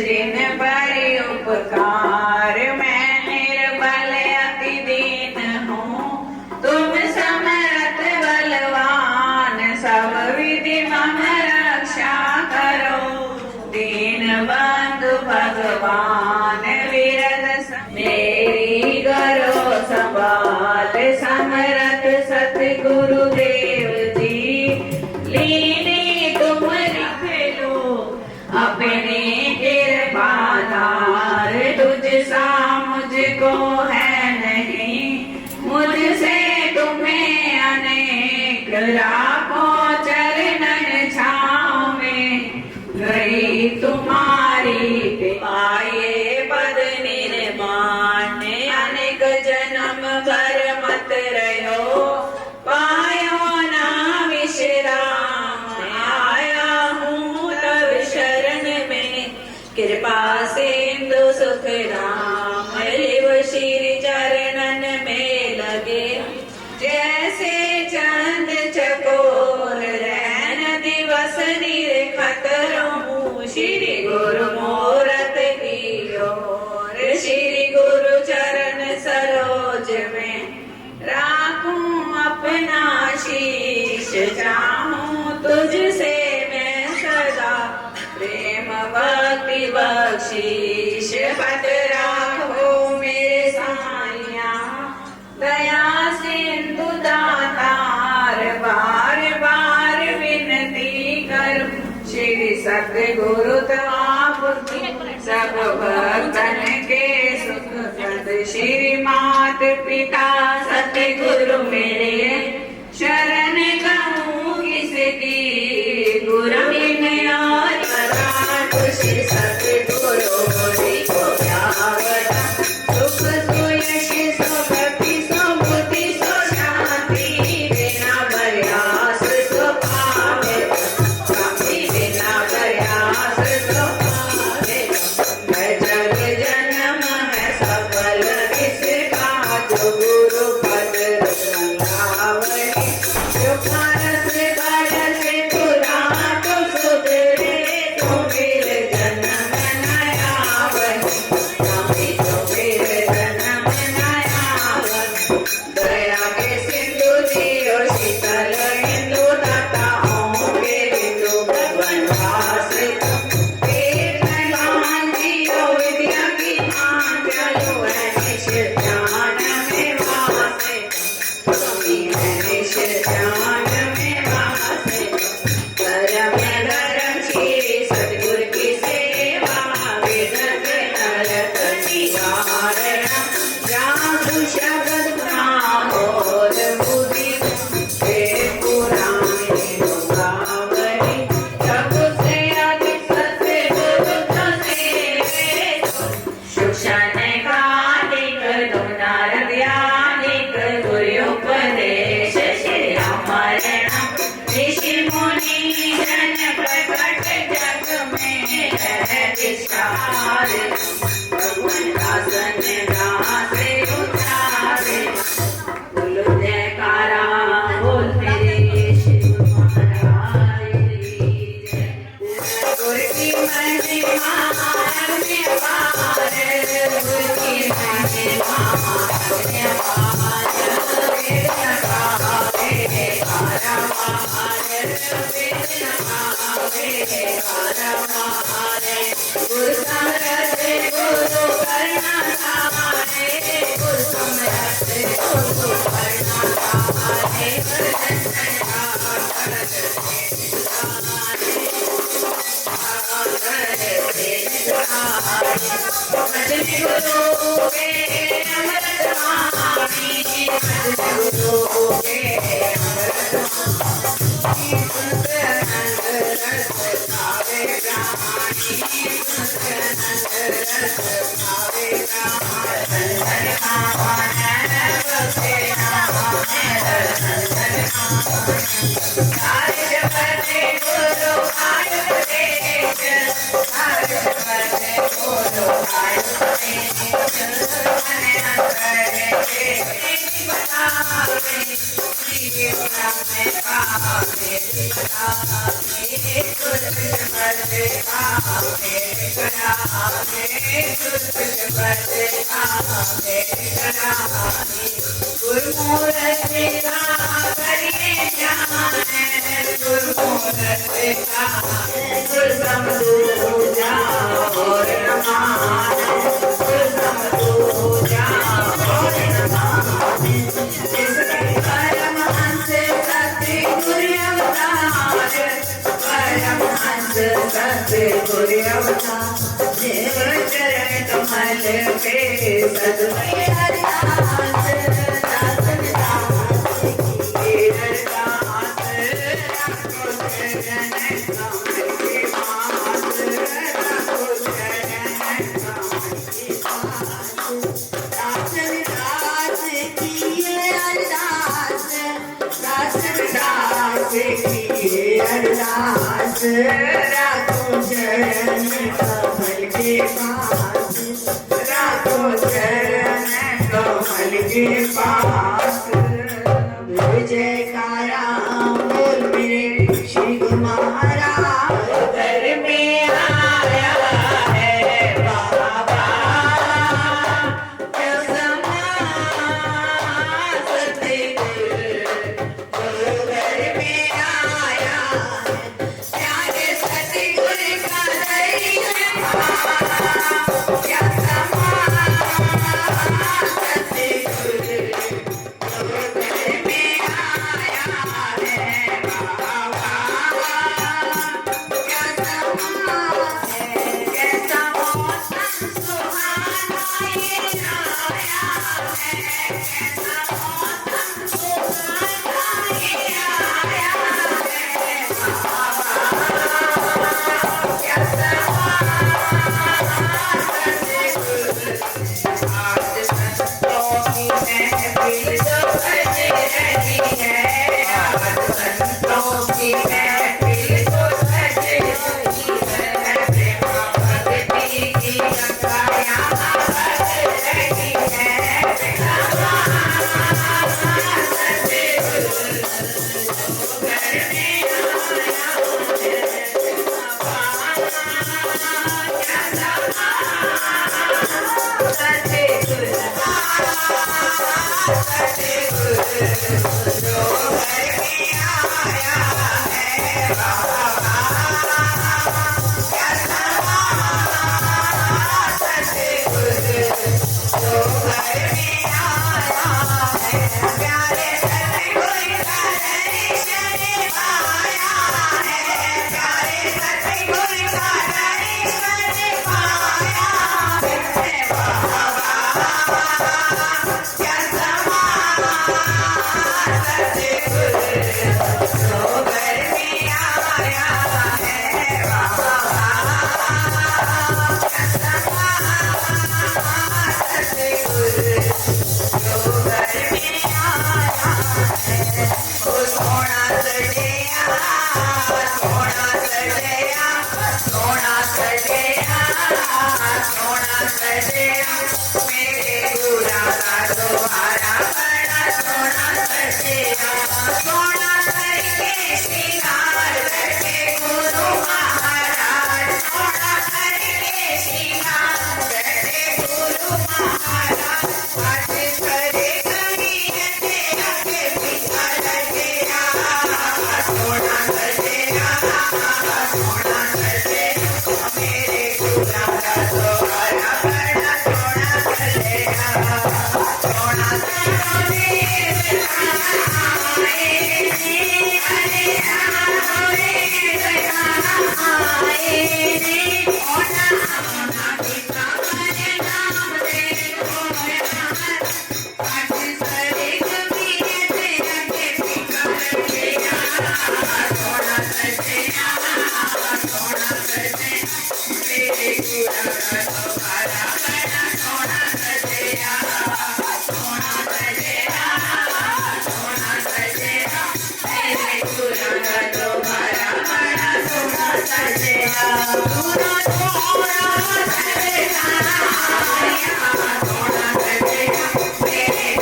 दिन बड़े उपकार मैं निर्बल अति दीन हूँ तुम समर्थ बलवान सब विधि मम रक्षा करो दीन बंधु भगवान विरद मेरी करो संभाल समर्थ सतगुरु देव जी लीनी तुम लिख लो अपने तुझसा मुझको है नहीं मुझसे तुम्हें अनेक लाखों चरण तुम्हारी आइए पद निर्माण अनेक जन्म भर मत रहो पायो ना विश्राम आया हूँ तब शरण में कृपा सिंधु सुख राम लिव श्री चरणन में लगे जैसे चंद चकोर रहन दिवस निरखत रहूं श्री गुरु मूरत की ओर श्री गुरु चरण सरोज में राखूं अपना शीश चाहूं तुझसे मैं सदा प्रेम भक्ति बख्शीश पद राखो मेरे साइया दया सिंधु दातार बार बार विनती करूं श्री सतगुरु आप सब भक्तन के सुख प्रद श्री मात पिता सतगुरु मेरे शरण कहूँ किसकी गुरु बिन और पराठ श्री सतगुरु मोरी को प्यावता सुख सुयश सुभक्ति सुबुद्धि सुशांति बिना प्रयास सुपावे स्वामी बिना प्रयास सुपावे जग जन्म है सफल किसका जो गुरु पद रंगावली जो पारस बरस पुरा तो सुधरे तो फिर जन्म नया बनी स्वामी तो फिर जन्म नया बनी दया के सिंधु दियो शीतल हिंदू दाता होंगे बिंदु भगवान वास कीर्तन जियो विद्या की मान चलो है निश्चित ज्ञान में वासे स्वामी है निश्चित ज्ञान में वासे धर्म धर्म श्री सतगुरु की सेवा वेद नरक निवारण जादू शब्द नाम और बुद्धि हे पुराणी गावरी जब से अधिक सत्य गुरु तसे शिक्षण कालिक दुनारद्यानिक गुरुपदेश श्री रामायण ऋषि मुनि जन प्रकट जग में है विचार भगवान दासन दास उचारे बोलो जयकारा बोल मेरे श्री महाराज की जय गुरु की महिमा अन्य पार गुरु की महिमा अन्य पार वेद गावे कारवार वेद गावे कारवार गुरु समरथ गुरु करुणा धारे गुरु समरथ गुरु करुणा धारे गुरु के अमृत वाणी गुरु के अमृत वाणी सुंदर रस गावे प्राणी सुंदर रस गावे प्राणी संदर बसे संदर कार्य करते गुरु आयु देश कार्य करते गुरु आयु देश मन अंतर के बतावे में पावे बतावे कुछ करते पावे करावे कुछ करते पावे करावे गुरुमूर्त का करिए ध्यान गुरुमूर्त का गुरु समझूजा और नमान गुरु समझूजा और नमान जिसके परमहंस सतगुरु अवतार परमहंस सतगुरु अवतार देव चरण कमल पे सदगुरु हरिदास दासन दास की अरदास राखो चरण कमल के पास अरदास राखो चरण कमल के पास, राखो चरण कमल के पास। बोल जयकारा बोल मेरे श्री गुरु महाराज, घर में आया है बाबा जो समा सतगुर, जो घर में आया है प्यारे सतगुर का दर्शन पाया, क्या समा सतगुर जो घर में आया है बाबा, क्या समा है, कैसा मौसम सुहाना ये आया है, कैसा मौसम सुहाना ये आया है बाबा, क्या समा सतगुर। आज संतों की महफिल जो सज रही है, आज संतों की महफिल जो सज रही है, प्रेम भक्ति की गंगा यहाँ बह रही है, सतगुर घर में आया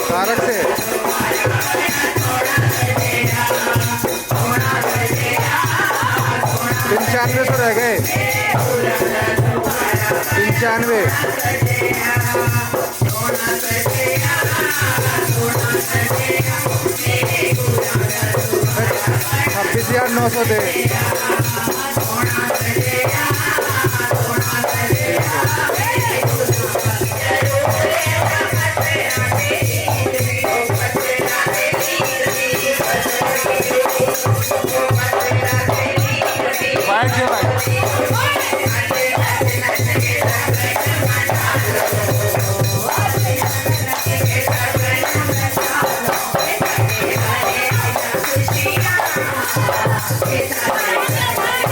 तारक से 95 तो रह गए 96 दे। बैठ जाओ It's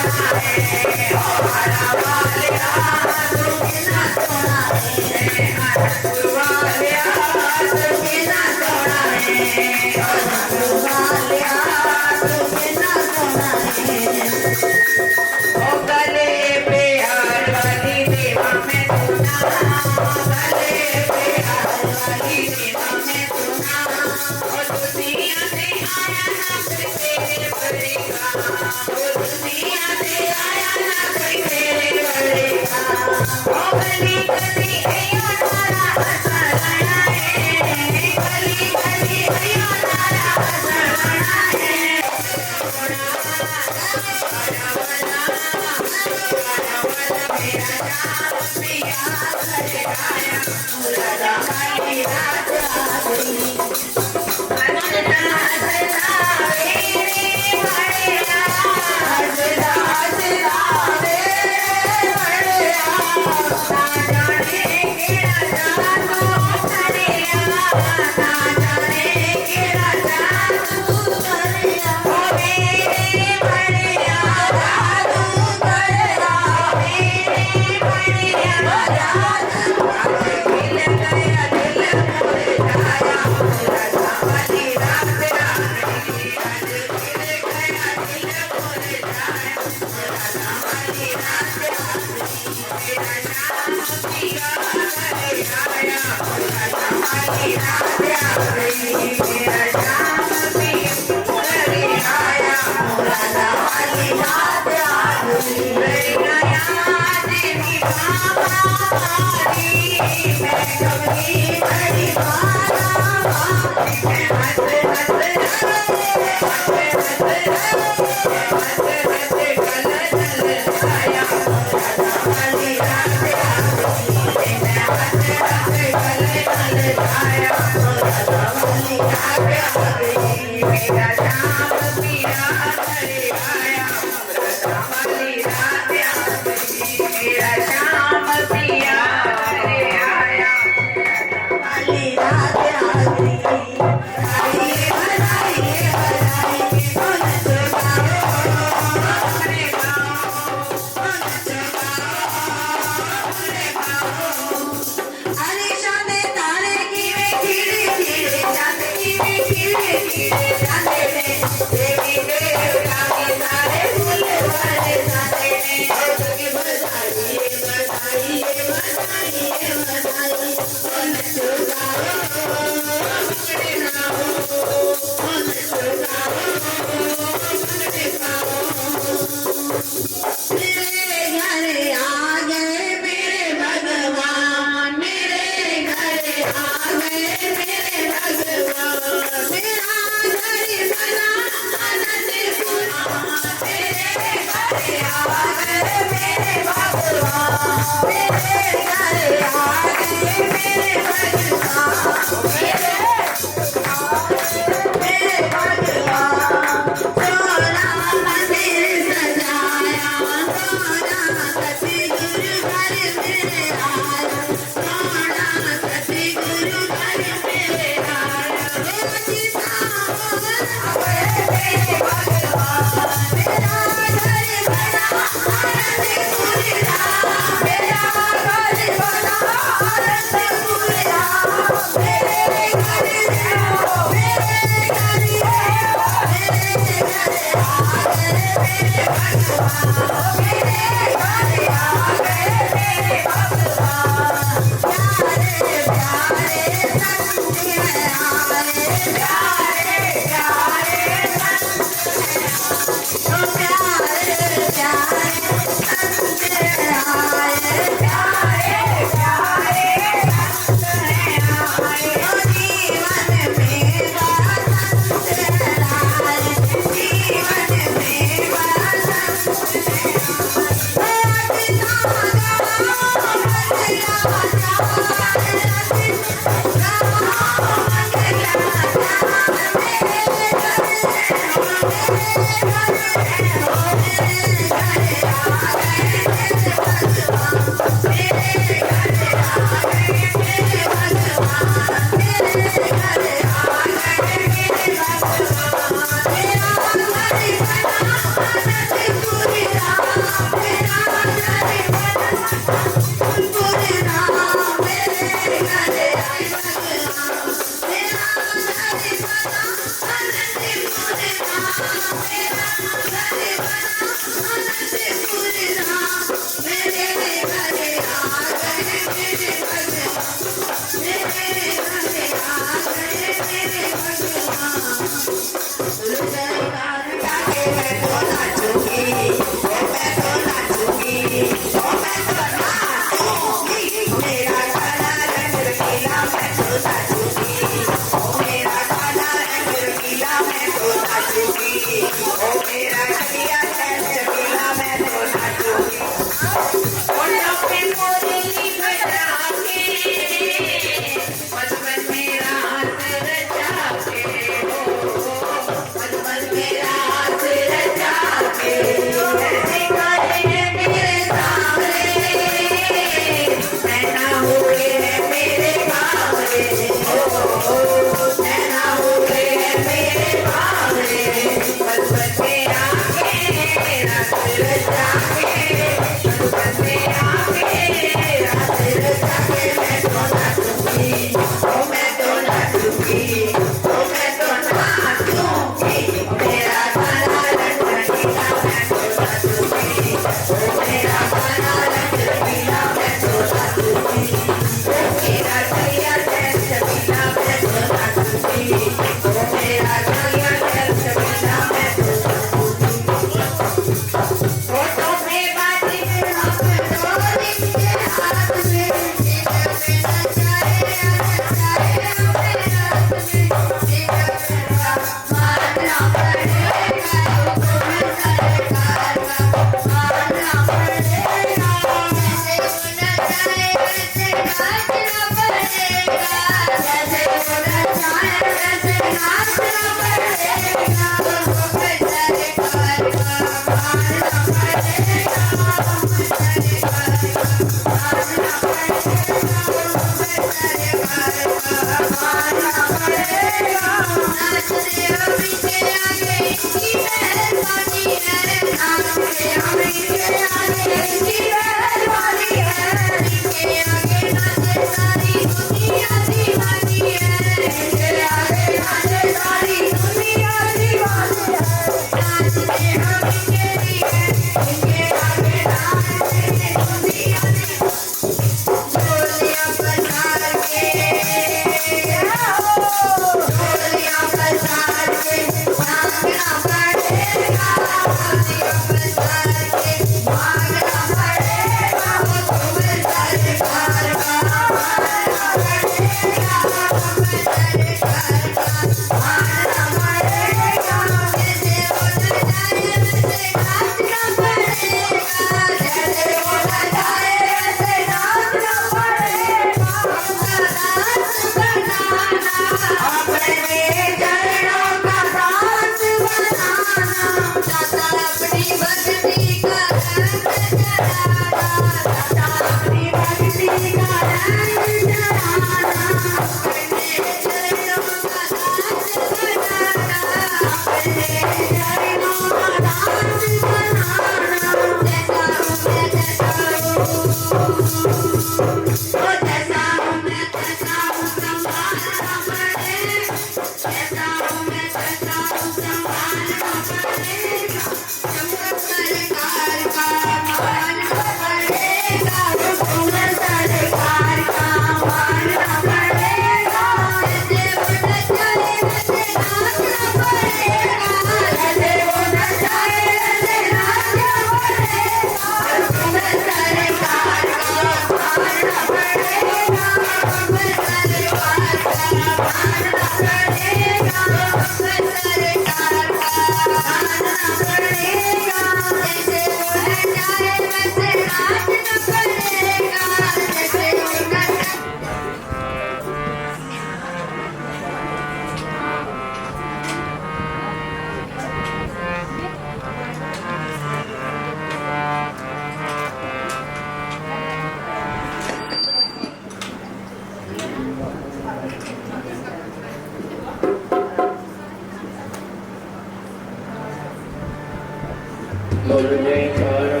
बोल जयकारा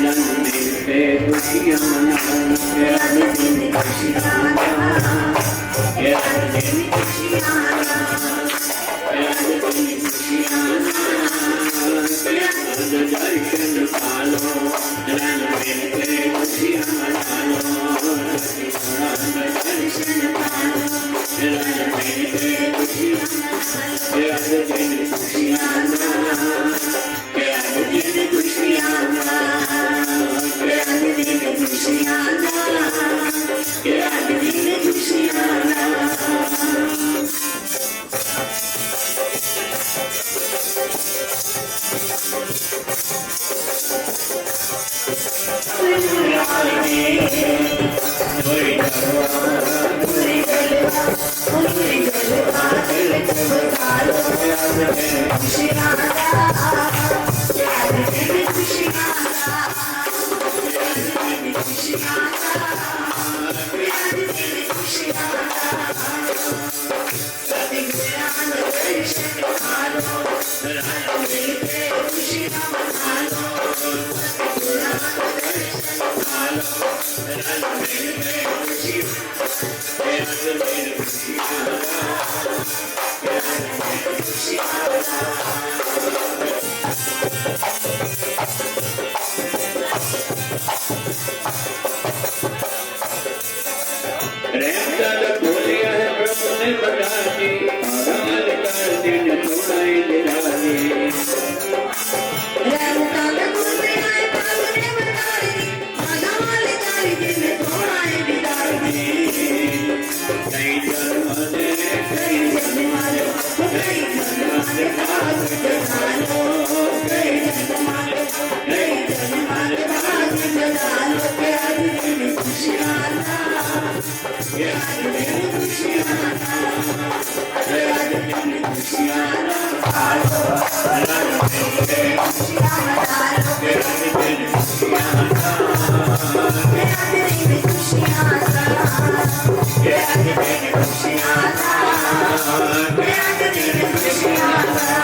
नंदी पे खुशियाँ मनाओ के आज दिन खुशियाँ मनाओ के आज दिन खुशियाँ मनाओ के आज दिन खुशियाँ मनाओ के आज दर्शन पालो रणबीर पे खुशियाँ मनाओ दर्शन पालो रणबीर पे खुशियाँ मनाओ के आज दिन खुशियाँ मनाओ के आज दिन खुशियाँ मनाओ के आज दिन खुशियाँ मनाओ के आज दिन खुशियाँ मनाओ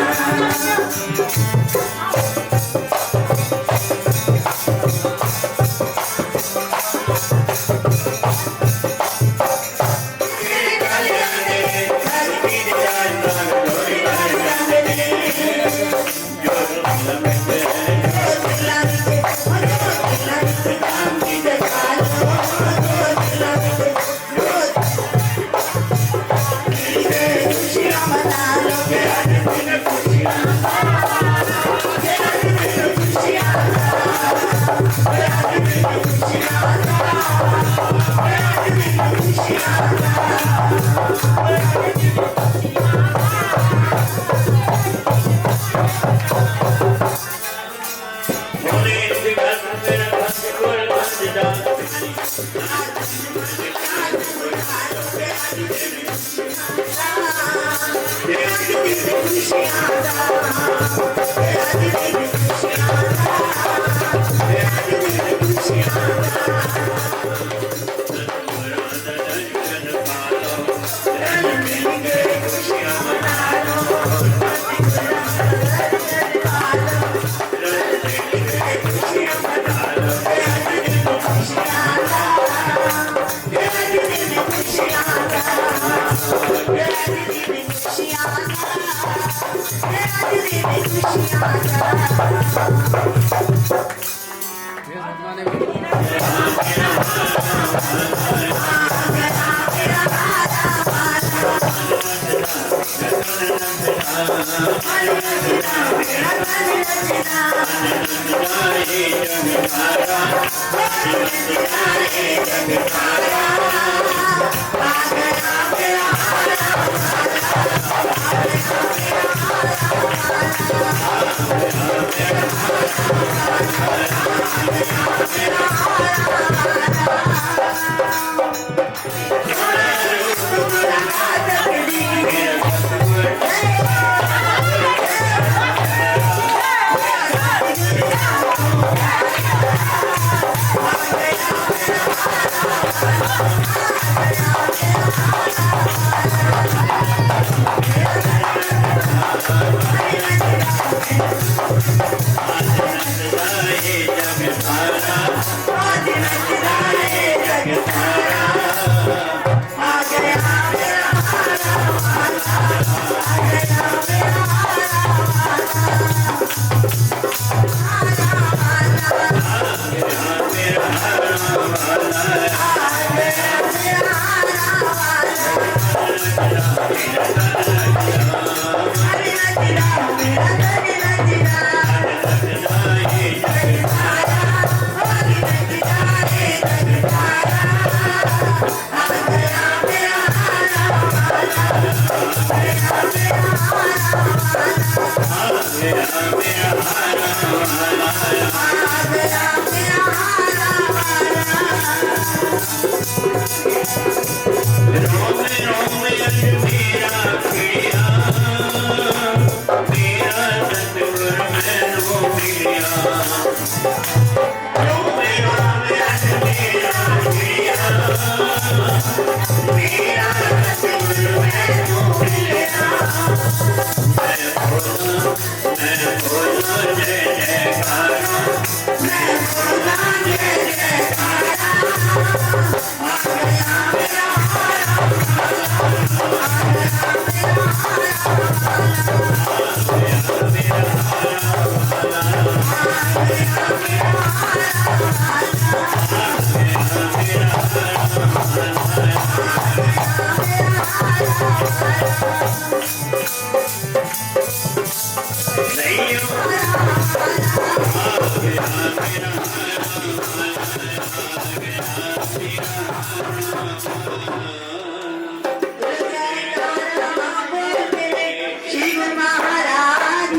शिव महाराज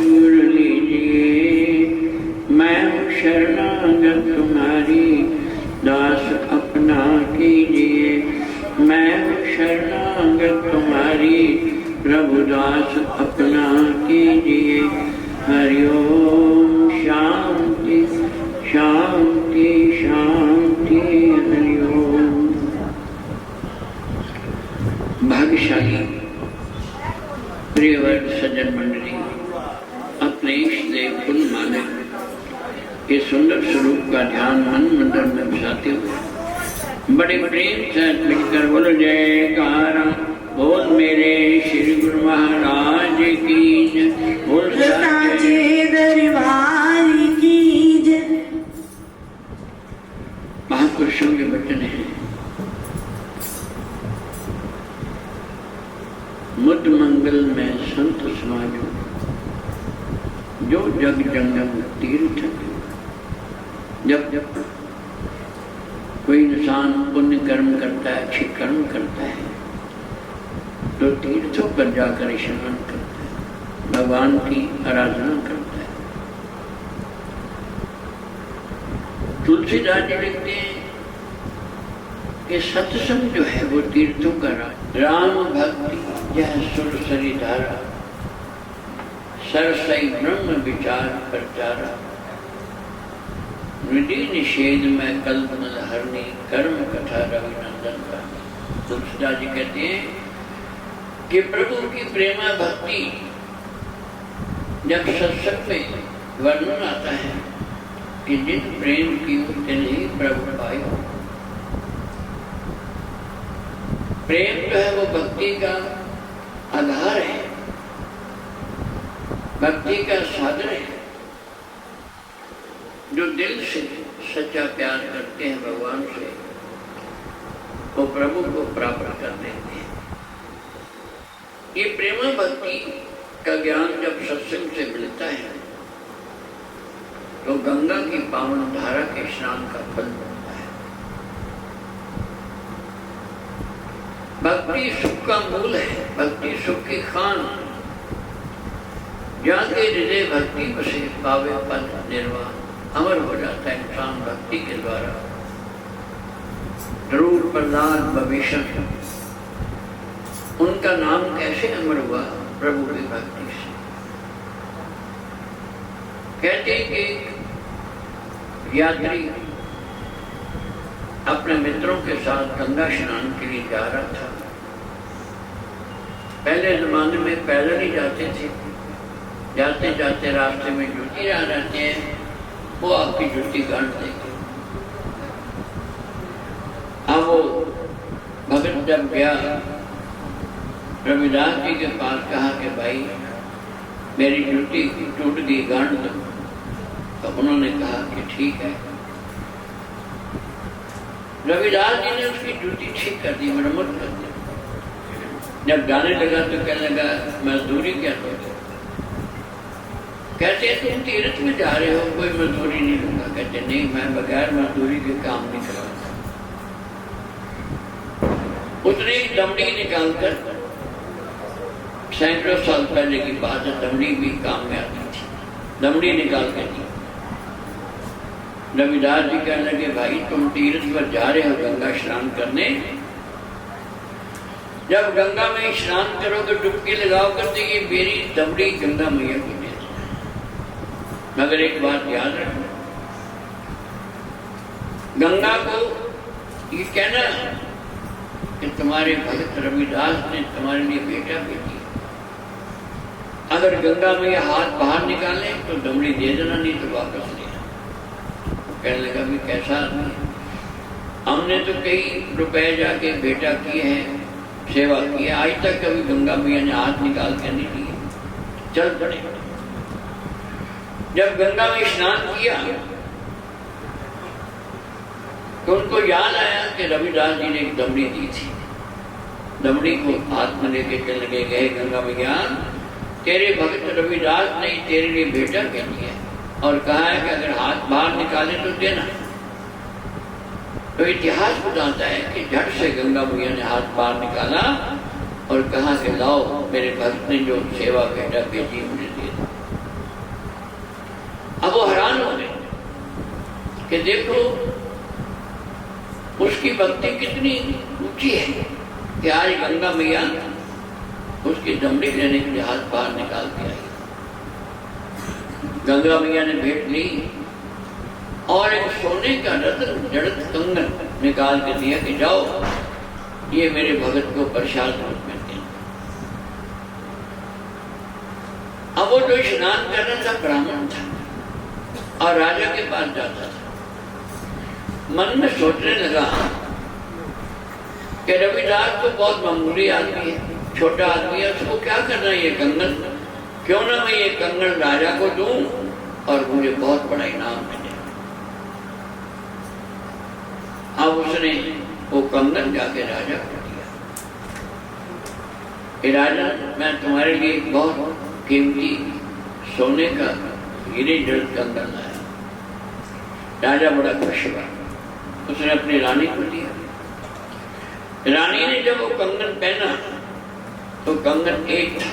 शरणागत तुम्हारी दास अपना कीजिए। मैं शरणागत तुम्हारी प्रभु दास अपना कीजिए। हरिओम शांति शांति शांति हरिओम। भाग्यशाली प्रियवर सज्जन मंडली अपने इष्ट देव कुल माने ये सुंदर स्वरूप का ध्यान मन मंदिर में बसाते हुए बड़े प्रेम से मिलकर बोलो जयकारा। बोल मेरे श्री गुरु महाराज की जय। बोल साचे दरबार की जय। महापुरुषों के वचन है, मुद मंगल में संत समाजो जो जग जंगम तीर्थ। जब जब कोई इंसान पुण्य कर्म करता है, अच्छे कर्म करता है, तो तीर्थों पर जाकर स्नान करता है, भगवान की आराधना करता है। तुलसीदास जी लिखते हैं कि सत्संग जो है वो तीर्थों का राज। राम भक्ति यह सुर सरी धारा, सरसई ब्रह्म विचार प्रचारा। विधि निषेध में कल्पना हरणी, कर्म कथा रविनंदन का। तुलसीदास जी कहते हैं कि प्रभु की प्रेमा भक्ति जब सत्संग में वर्णन आता है कि जिन प्रेम की तिन्हीं प्रभु पाए। प्रेम जो है वो भक्ति का आधार है, भक्ति का साधन है। जो दिल से सच्चा प्यार करते हैं भगवान से, वो प्रभु को प्राप्त कर लेते हैं। ये प्रेम भक्ति का ज्ञान जब सत्संग से मिलता है तो गंगा की पावन धारा के स्नान का फल मिलता है। भक्ति सुख का मूल है, भक्ति सुख की खान। जहाँ के हृदय भक्ति बसे पावे पद निर्वाण। अमर हो जाता है इंसान भक्ति के द्वारा। ध्रुव प्रहलाद विभीषण, उनका नाम कैसे अमर हुआ? प्रभु की भक्ति से। कहते हैं कि यात्री अपने मित्रों के साथ गंगा स्नान के लिए जा रहा था। पहले जमाने में पैदल ही जाते थे। जाते जाते रास्ते में जुटी आ रहते हैं, वो आपकी जुटी गांठ देंगे। अब वो भगत जब गया रविदास जी के पास, कहा कि भाई मेरी जुटी टूट गई, गांठ दो। तो उन्होंने कहा कि ठीक है। रविदास जी ने उसकी जुटी ठीक कर दी, मरम्मत कर दी। जब जाने लगा तो कहने लगा मजदूरी क्या दोगे? कहते तुम तीर्थ में जा रहे हो, कोई मजदूरी नहीं लूंगा। कहते नहीं, मैं बगैर मजदूरी के काम नहीं करवाता। उसने एक दमड़ी निकालकर, सैकड़ों साल पहले की बात है, दमड़ी भी काम में आती थी। दमड़ी निकाल के दी। रविदास जी कहने लगे, भाई तुम तीर्थ पर जा रहे हो गंगा स्नान करने, जब गंगा में स्नान करोगे डुबकी लगाओ करते ये मेरी दमड़ी गंगा मैया को दे दो। मगर एक बात याद रखो, गंगा को ये कहना कि तुम्हारे भक्त रविदास ने तुम्हारे लिए बेटा बेटी, अगर गंगा में हाथ बाहर निकाले तो दमड़ी दे देना, नहीं तो वापस ले। कहने लगा भी कैसा आदमी है, हमने तो कई रुपए जाके बेटा किए हैं, सेवा की है, आज तक कभी गंगा मैया ने हाथ निकाल के नहीं दिए। चल पड़े। जब गंगा में स्नान किया तो उनको याद आया कि रविदास जी ने एक दमड़ी दी थी। दमड़ी को हाथ में लेके चल लगे, गए गंगा मैया तेरे भक्त रविदास ने तेरे लिए बेटा कह दिया और कहा है कि अगर हाथ बाहर निकाले तो देना। तो इतिहास बताता है कि झट से गंगा मैया ने हाथ बाहर निकाला और कहा कि लाओ मेरे भक्त ने जो सेवा बेटा भेजी मुझे दे दो। अब वो हैरान हो गए कि देखो उसकी भक्ति कितनी ऊंची है कि आज गंगा मैया उसकी दमड़ी लेने के लिए हाथ बाहर निकाल के आई। गंगा मैया ने भेंट ली और एक सोने का रत्न जड़त कंगन निकाल के दिया कि जाओ ये मेरे भगत को प्रसाद रूप में देना। अब वो जो स्नान कर रहा था ब्राह्मण था और राजा के पास जाता था। मन में सोचने लगा कि रविदास तो बहुत मामूली आदमी है, छोटा आदमी है, उसको क्या करना ये कंगन, क्यों ना मैं ये कंगन राजा को दूं और मुझे बहुत बड़ा इनाम मिले। अब उसने वो कंगन जाके राजा को दिया कि राजा मैं तुम्हारे लिए बहुत कीमती सोने का हीरे जड़ित कंगन लाया। राजा बड़ा खुश हुआ, उसने अपनी रानी को दिया। रानी ने जब वो कंगन पहना तो कंगन एक था,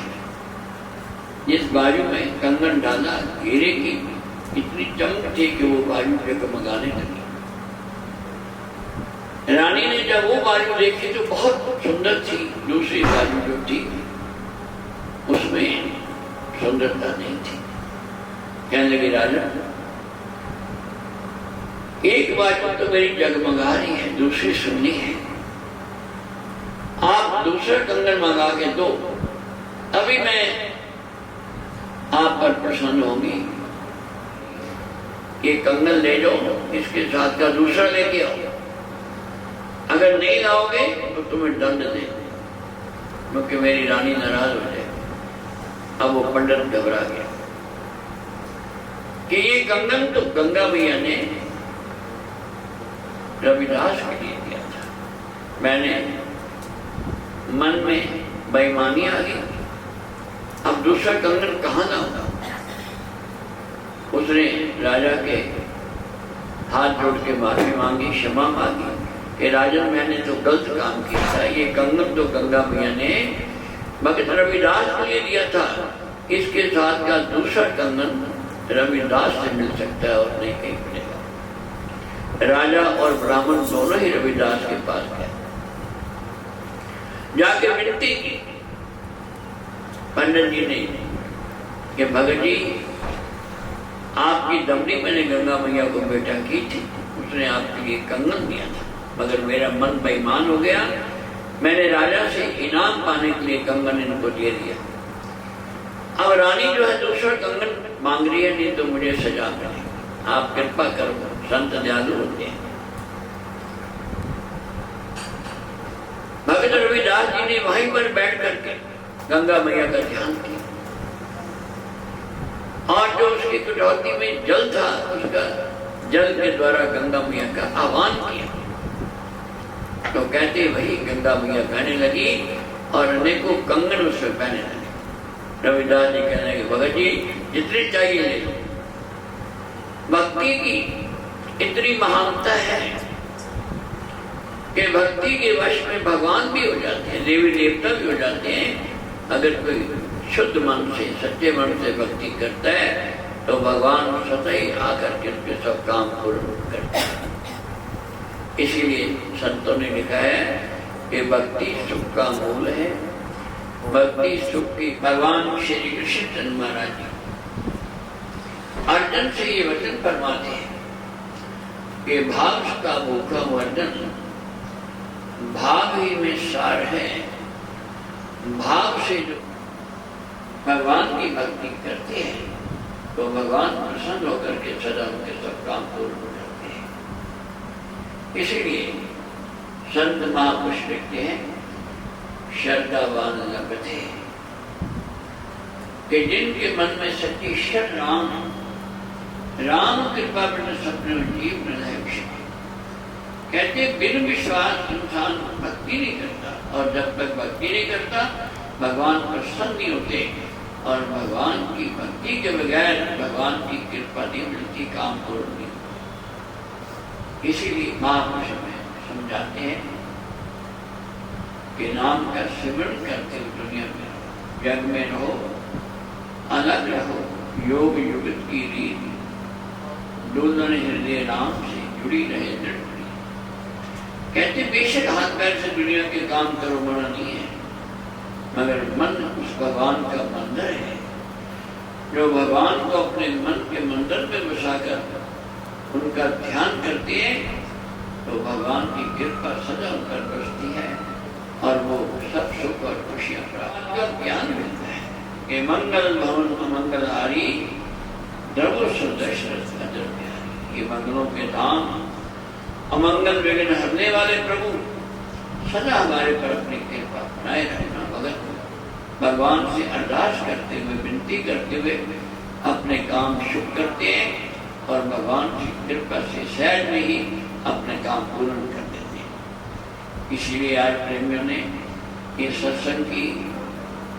जिस बाजू में कंगन डाला हीरे की इतनी चमक थी कि वो बाजू जगमगाने लगी। रानी ने जब वो बाजू देखी तो बहुत सुंदर थी, दूसरी बाजू जो थी उसमें सुंदरता नहीं थी। कहने लगी राजा एक बाजू तो मेरी जगमगा रही है, दूसरी सुननी है, आप दूसरा कंगन मंगा के दो, तभी मैं आप पर प्रसन्न होंगी। ये कंगन ले जाओ, इसके साथ का दूसरा लेके आओ, अगर नहीं लाओगे तो तुम्हें दंड दे, क्योंकि मेरी रानी नाराज हो जाए। अब वो पंडित घबरा गया कि ये कंगन तो गंगा मैया ने रविदास के लिए दिया था, मैंने मन में बेईमानी आ गई, अब दूसरा कंगन कहाँ लाऊंगा। उसने राजा के हाथ जोड़ के माफी मांगी, क्षमा मांगी कि राजन मैंने तो गलत काम किया था, ये कंगन तो गंगा मैया ने भगत रविदास को लिए दिया था, इसके साथ का दूसरा कंगन रविदास से मिल सकता है और नहीं कहीं मिलेगा। राजा और ब्राह्मण दोनों ही रविदास के पास गए, जाके विनती की पंडित जी ने कि भगत जी आपकी दमड़ी मैंने गंगा मैया को बेटा की थी, उसने आपके लिए कंगन दिया था, मगर मेरा मन बेईमान हो गया, मैंने राजा से इनाम पाने के लिए कंगन इनको दे दिया। अब रानी जो है दूसरा कंगन मांग रही है, नहीं तो मुझे सजा मिले, आप कृपा करो, संत दयालु होते हैं। भगत रविदास जी ने वहीं पर बैठ करके गंगा मैया का ध्यान किया और जो उसकी कटौती में जल था उसका जल के द्वारा गंगा मैया का आह्वान किया। तो कहते वही गंगा मैया बहने लगी और अनेकों कंगन उसमें पहने लगे। रविदास जी कहने लगे भगत जी जितनी चाहिए ले लो। भक्ति की इतनी महानता है कि भक्ति के वश में भगवान भी हो जाते हैं, देवी देवता भी हो जाते हैं। अगर कोई शुद्ध मन से सच्चे मन से भक्ति करता है तो भगवान स्वतः ही आकर के उनके सब काम पूर्ण करते हैं। इसीलिए संतों ने लिखा है कि भक्ति सुख का मूल है। भक्ति सुख की भगवान श्री कृष्ण चंद्र महाराज जी अर्जुन से ये वचन फरमाते हैं कि भाव का भूखा वर्जन, भाव ही में सार है। भाव से जो भगवान की भक्ति करते हैं तो भगवान प्रसन्न होकर के सदा उनके सब काम पूर्ण करते हैं। इसीलिए संत महापुरुष लिखते हैं श्रद्धावान लभते, कि जिनके मन में सच्ची श्रद्धा राम कृपा बिन सपने जीव न है विषय। कहते बिन विश्वास इंसान भक्ति नहीं करता, और जब तक भक्ति नहीं करता भगवान प्रसन्न नहीं होते, और भगवान की भक्ति के बगैर भगवान की कृपा नहीं मिलती, काम पूर्ण नहीं। इसीलिए महापुरुष में समझाते हैं कि नाम का सिमरण करते हुए दुनिया में जग में रहो, अलग रहो, योग युगत की रीत दुल्हन हृदय राम से जुड़ी रहे दृढ़। कहते बेशक हाथ पैर से दुनिया के काम करो, मना नहीं है, मगर मन उस भगवान का मंदिर है। जो भगवान को अपने मन के मंदिर में बसाकर उनका ध्यान करते हैं तो भगवान की कृपा सदा उन पर बरसती है, और वो सब सुख और खुशियां प्राप्त का ज्ञान मिलता है कि मंगल भवन अमंगल हारी द्रवो सुदशरथ अजर प्यारी। ये मंगलों के धाम, अमंगल विघ्न हरने वाले प्रभु सदा हमारे पर अपनी कृपा बनाए रहना। भगत भगवान से अरदास करते हुए, विनती करते हुए अपने काम शुभ करते हैं, और भगवान की कृपा से सहज में ही अपने काम पूर्ण कर देते हैं। इसीलिए आज प्रेमियों ने ये सत्संग की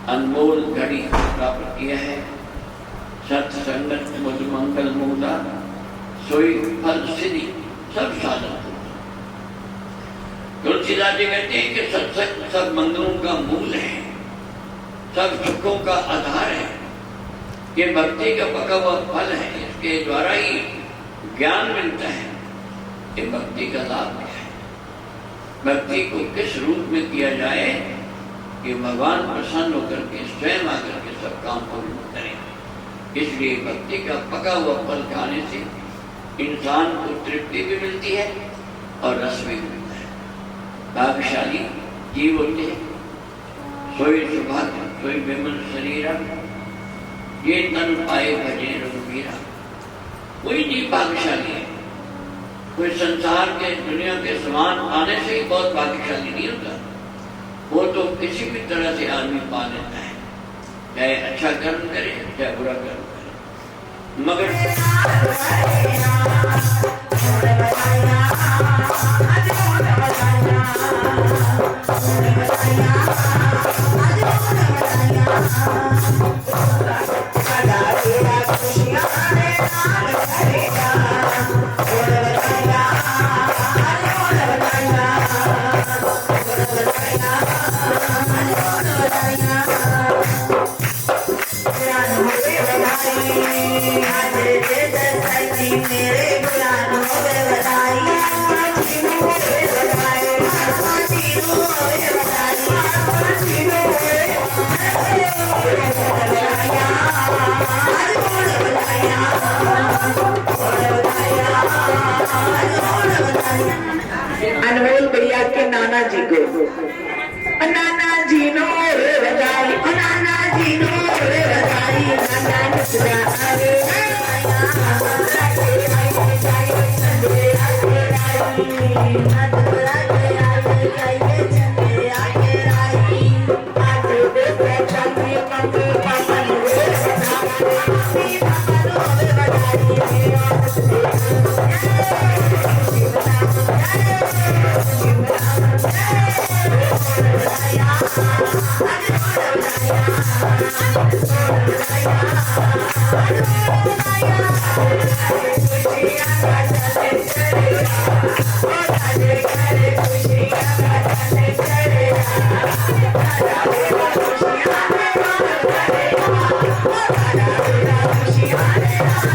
अनमोल घड़ी प्राप्त किया है। सत्संगत मुझ मंगल मूला सोई फल सिद्धि सब साधन। तुलसीदास जी कहते हैं कि सत्संग सब मंगलों का मूल है, सब सुखों का आधार है। ये भक्ति का पका हुआ फल है, इसके द्वारा ही ज्ञान मिलता है। ये भक्ति का लाभ क्या है, भक्ति को किस रूप में किया जाए कि भगवान प्रसन्न होकर के स्वयं आकर के सब काम पूर्ण करें। इसलिए भक्ति का पका हुआ फल खाने से इंसान को तृप्ति भी मिलती है और रस भी मिलता है। भाग्यशाली जीव होते हैं, सोई सौभाग्य सोई विमल शरीरा, ये तन पाए भजे रघुवीरा। कोई जीव भाग्यशाली है, कोई संसार के दुनिया के समान आने से ही बहुत भाग्यशाली नहीं होता। वो तो किसी भी तरह से आदमी पा लेता है, चाहे अच्छा कर्म करे चाहे बुरा कर्म करे, मगर अनमोल भैया के नाना जी को, नाना जी नो रे बधाई, नाना जी नो रे बधाई, नाना नचरा रे खुशियां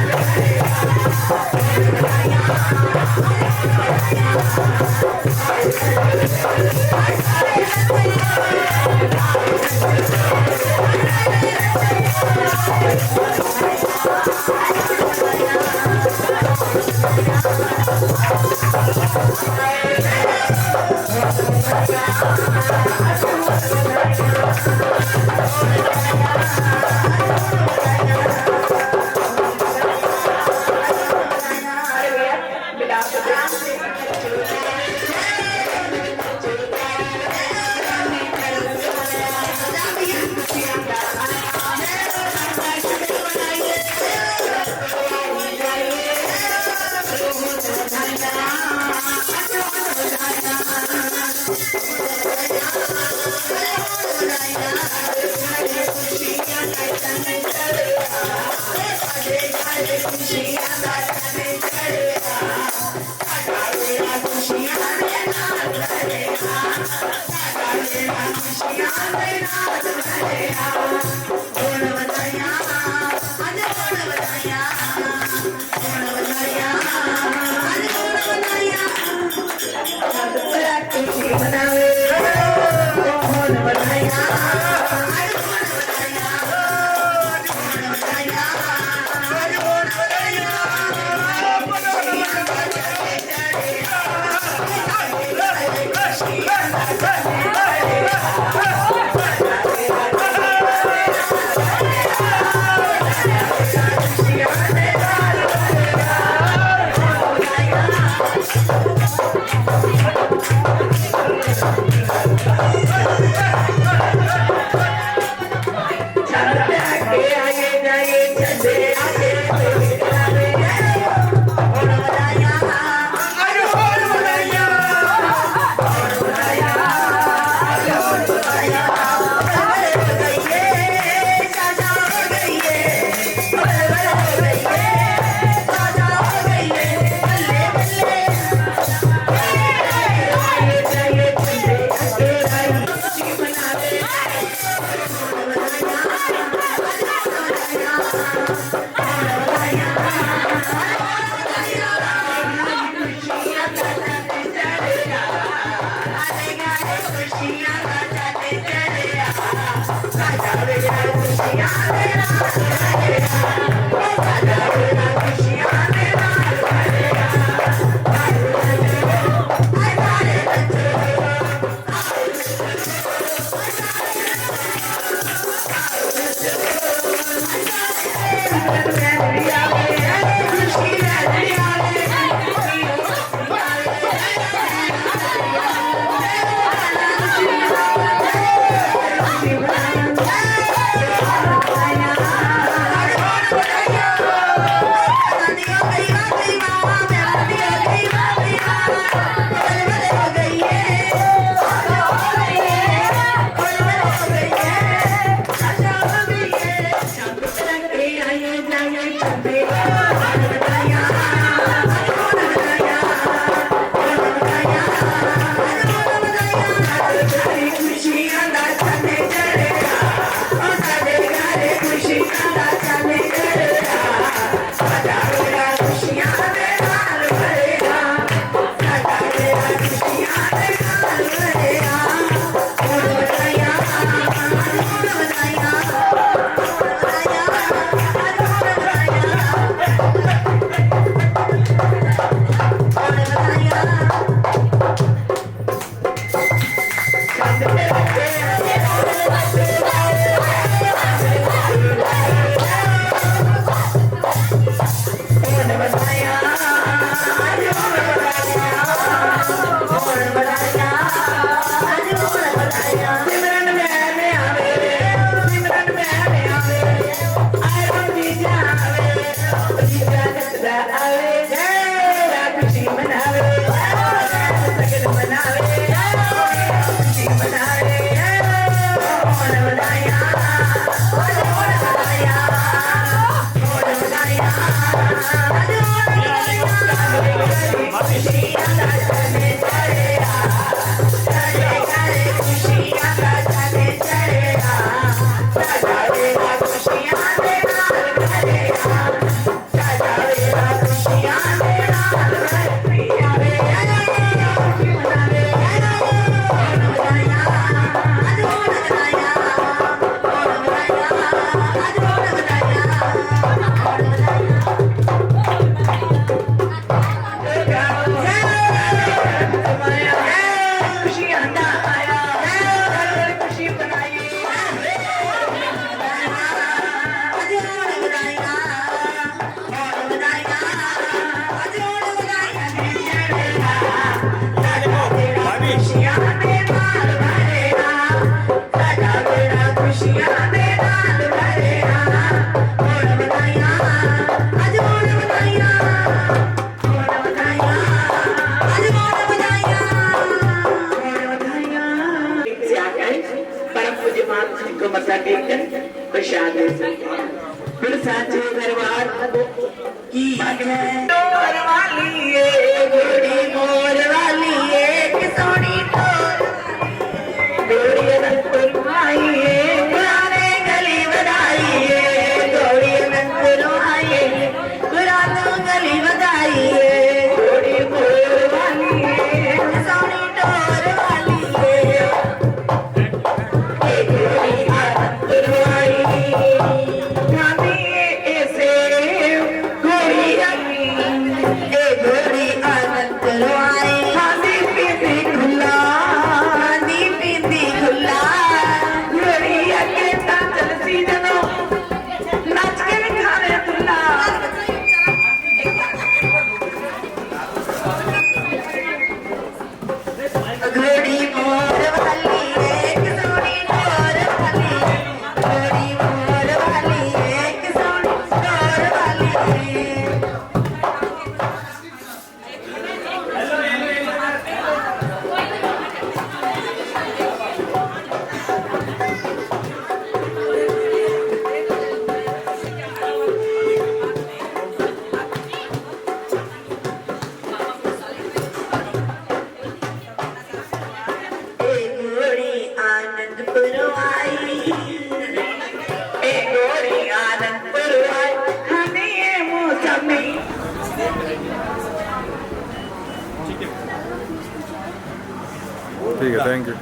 थैंक यू।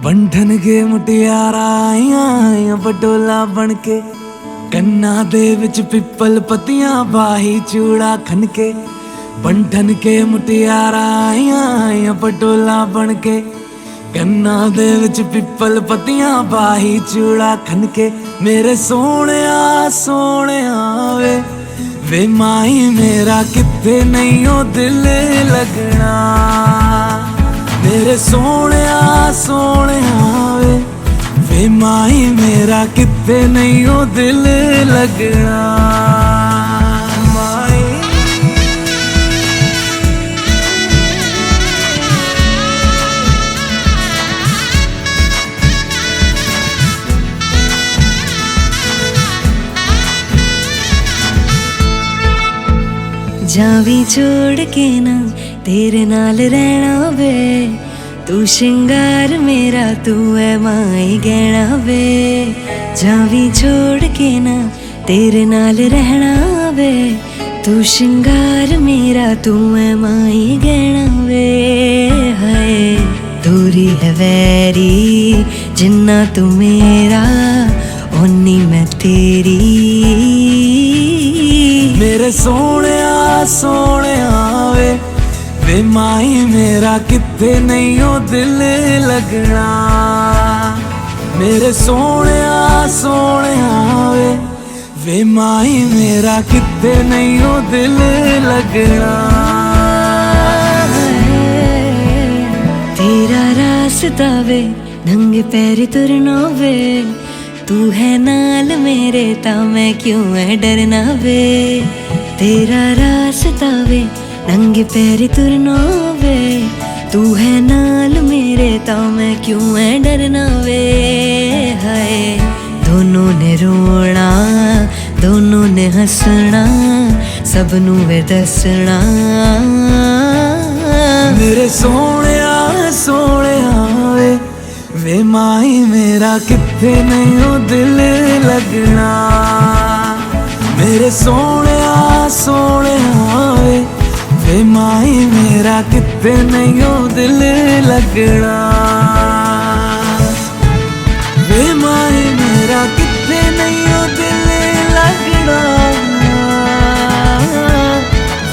बंधन के मुटियारा आईਆਂ बडोला बन के कन्ना दे विच पिपल पतियां बाही चूड़ा खन के बंधन के मुटियारा आईਆਂ बडोला बन के कन्ना दे विच पिपल पतियां बाही चूड़ा खन के मेरे सोहणिया सोहणिया वे माही मेरा किथे नहीं ओ दिल लगना मेरे सोहणिया सोहणिया वे माही मेरा किते नहीं ओ दिल लगना माही जावी छोड़ के ना तेरे नाल रहना वे तू श्रृंगार मेरा तू है माई गहना वे जावी छोड़ के ना तेरे नाल रहना वे तू श्रृंगार मेरा तू है माई गहना वे हाय दूरी है वैरी जिन्ना तू मेरा ओनी मैं तेरी मेरे सोहणिया सोहणिया वे माही मेरा किथे नहीं ओ दिल लगना मेरे सोहणिया सोहणिया वे माही मेरा किथे नहीं ओ दिल लगना तेरा रास्ता वे नंगे पैर तुरना वे तू है नाल मेरे ता मैं क्यों है डरना वे तेरा रास्ता वे नंगे पैर तुरना वे तू है नाल मेरे ता मैं क्यों है डरना वे हाय दोनों ने रोना दोनों ने हंसना सबनू वे दसना मेरे सोहणिया सोहणिया वे माही मेरा किथे नहीं ओ दिल लगना मेरे सोहणिया सोहणिया वे माही मेरा किथे नहीं ओ दिल लगना वे माही मेरा किथे नहीं ओ दिल लगना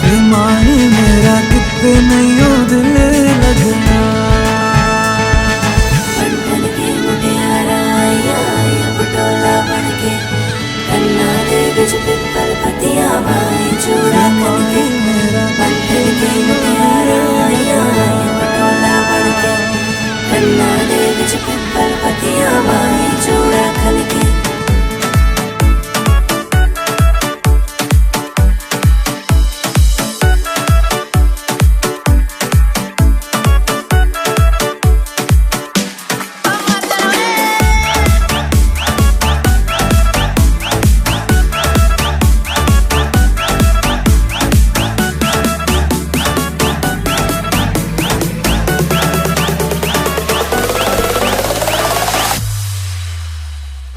वे माही मेरा किथे नहीं ओ दिल लगना पिपल पतियां बाई चूड़ा खन के बंधन के मुटियारा पटोला बन के कन्ना दे विच पिपल पतियां बाई चूड़ा खन के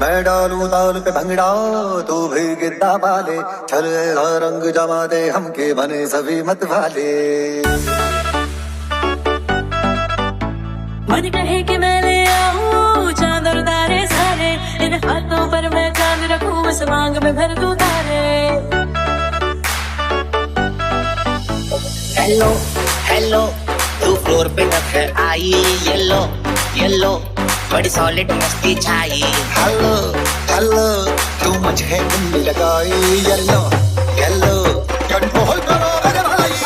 मैं डालू ताल पे भंगड़ा तू भी गिद्दा पाले चल रंग जमा दे हमके बने सभी मत वाले मन कहे कि मैं ले आऊं चांद और तारे सारे इन हाथों पर मैं चांद रखूं बस मांग में भर दूं तारे हेलो हेलो तू फ्लोर पे रखे आई येलो येलो बड़ी सॉलिड मस्ती छाई हेलो हेलो तू मुझे दिल लगाई येलो येलो कंट्रोल करो मेरे भाई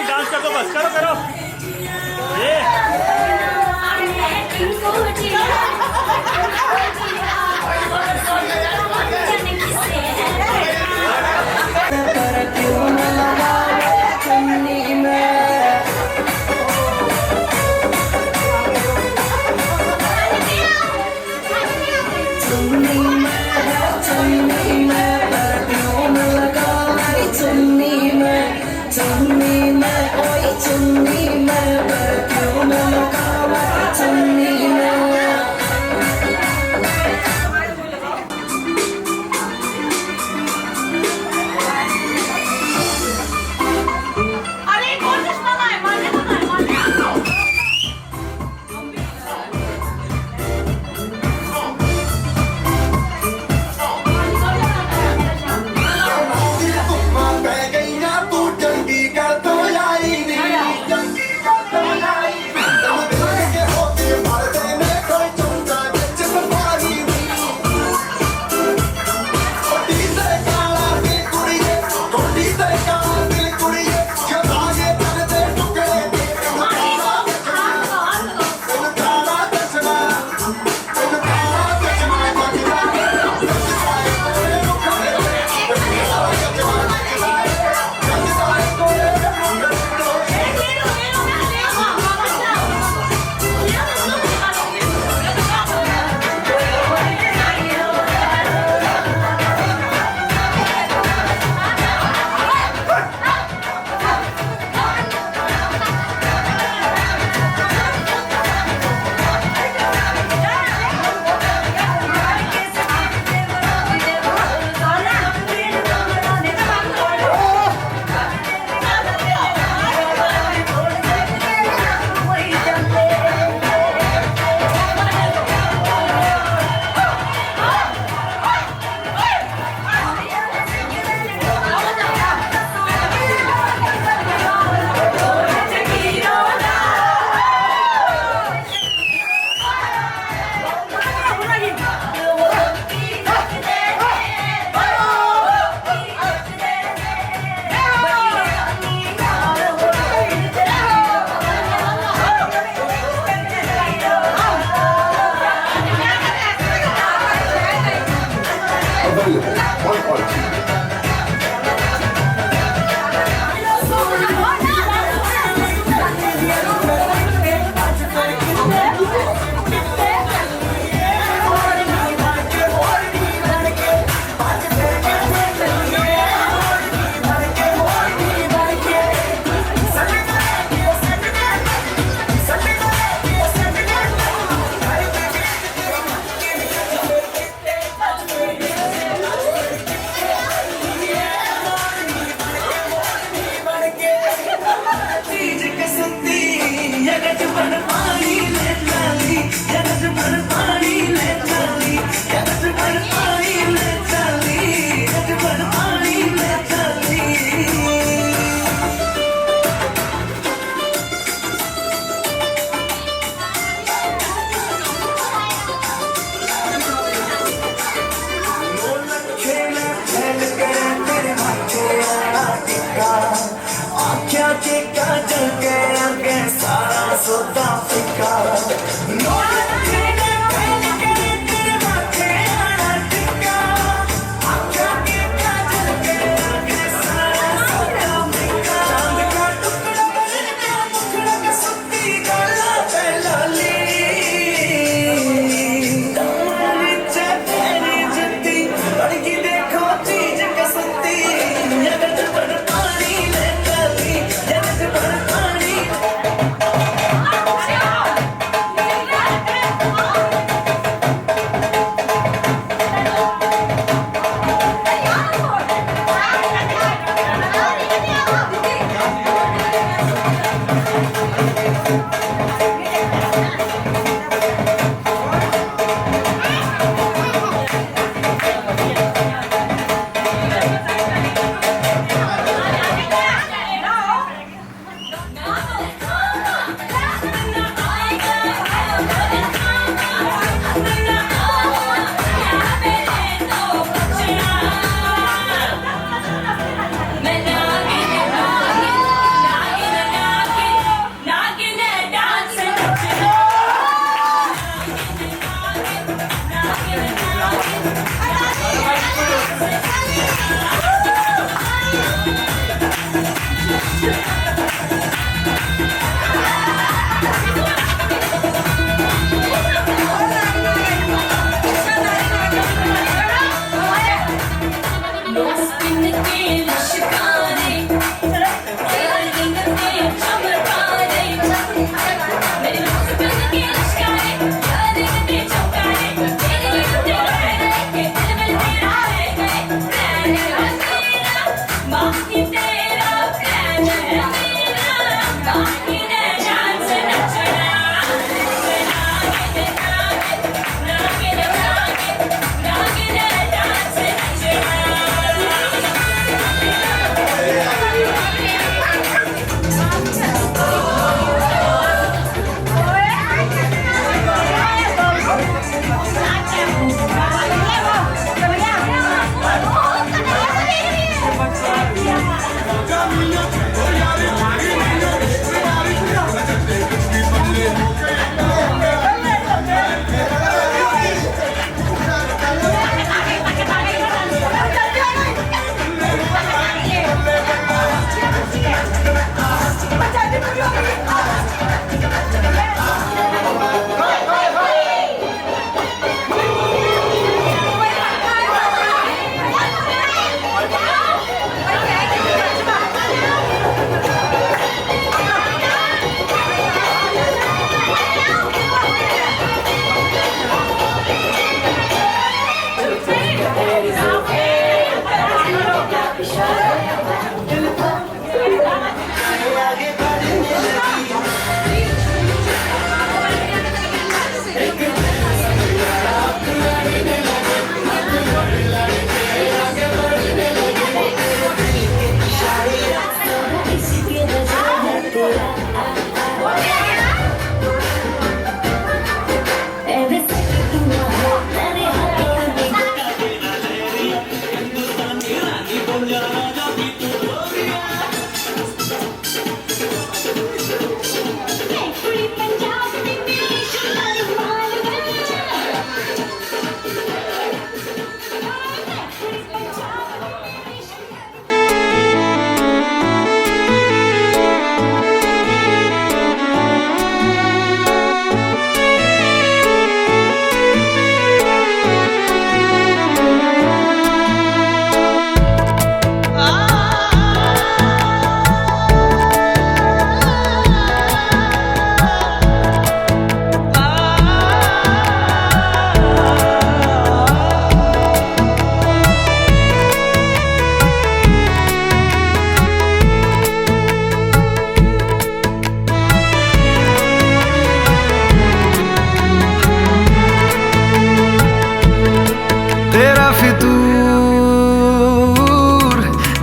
डांस कर दो बस करो करो ये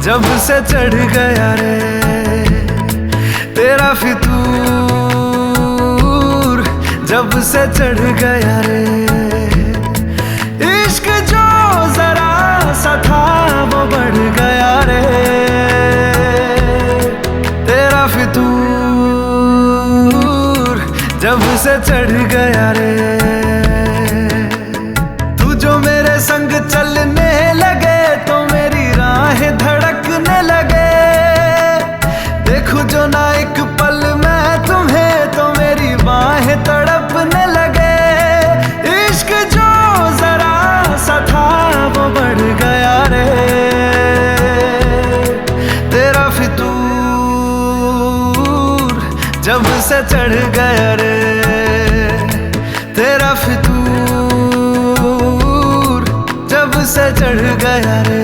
जब से चढ़ गया रे तेरा फितूर, जब से चढ़ गया रे इश्क जो जरा सा था वो बढ़ गया रे तेरा फितूर, जब से चढ़ गया रे तू जो मेरे संग चलने लगे तो मेरी राहें धड़कने लगे, देखूं जो ना एक पल मैं तुम्हें तो मेरी बाहें तड़पने लगे। इश्क जो जरा सा था वो बढ़ गया रे तेरा फितूर, जब से चढ़ गया रे तेरा फितूर, जब से चढ़ गया रे।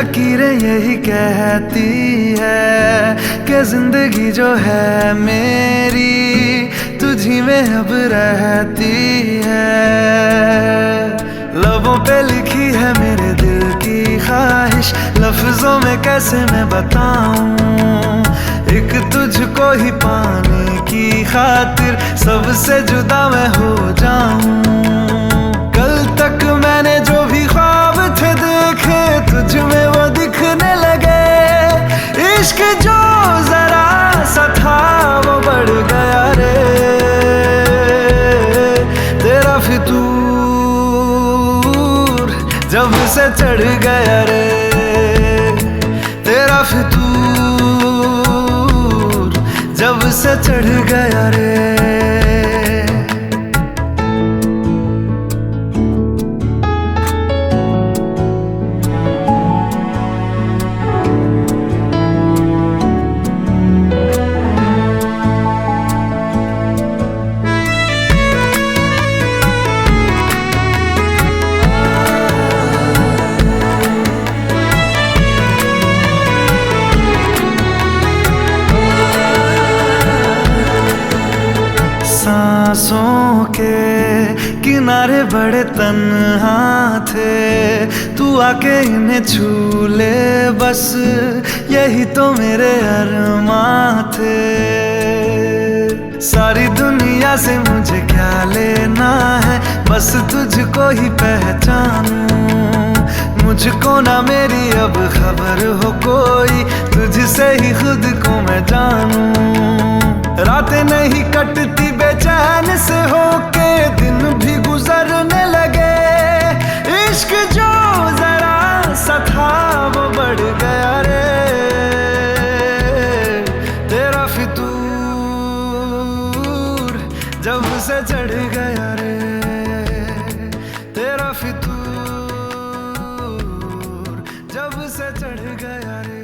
लकीरें यही कहती है कि जिंदगी जो है मेरी तुझी में अब रहती है। लबों पे लिखी है मेरे दिल की ख्वाहिश, लफ्जों में कैसे मैं बताऊं, एक तुझको ही पाने की खातिर सबसे जुदा मैं हो जाऊं। कल तक मैंने जो भी ख्वाब थे देखे तुझ में वो दिखने लगे, इश्क जो जरा सा था वो बढ़ गया रे, तेरा फितूर जब से चढ़ गया रे, तेरा फितूर जब से चढ़ गया रे। सांसों के किनारे बड़े तन्हा थे, तू आके इन्हें छू ले बस यही तो मेरे अरमां थे। सारी दुनिया से मुझे क्या लेना है, बस तुझको ही पहचानूं, मुझको ना मेरी अब खबर हो कोई, तुझसे ही खुद को मैं जानूं। रातें नहीं कटती बेचैन से होके, दिन भी गुजरने लगे, इश्क जो जरा सा था वो बढ़ गया रे, तेरा फितूर जब से चढ़ गया रे, तेरा फितूर जब से चढ़ गया रे।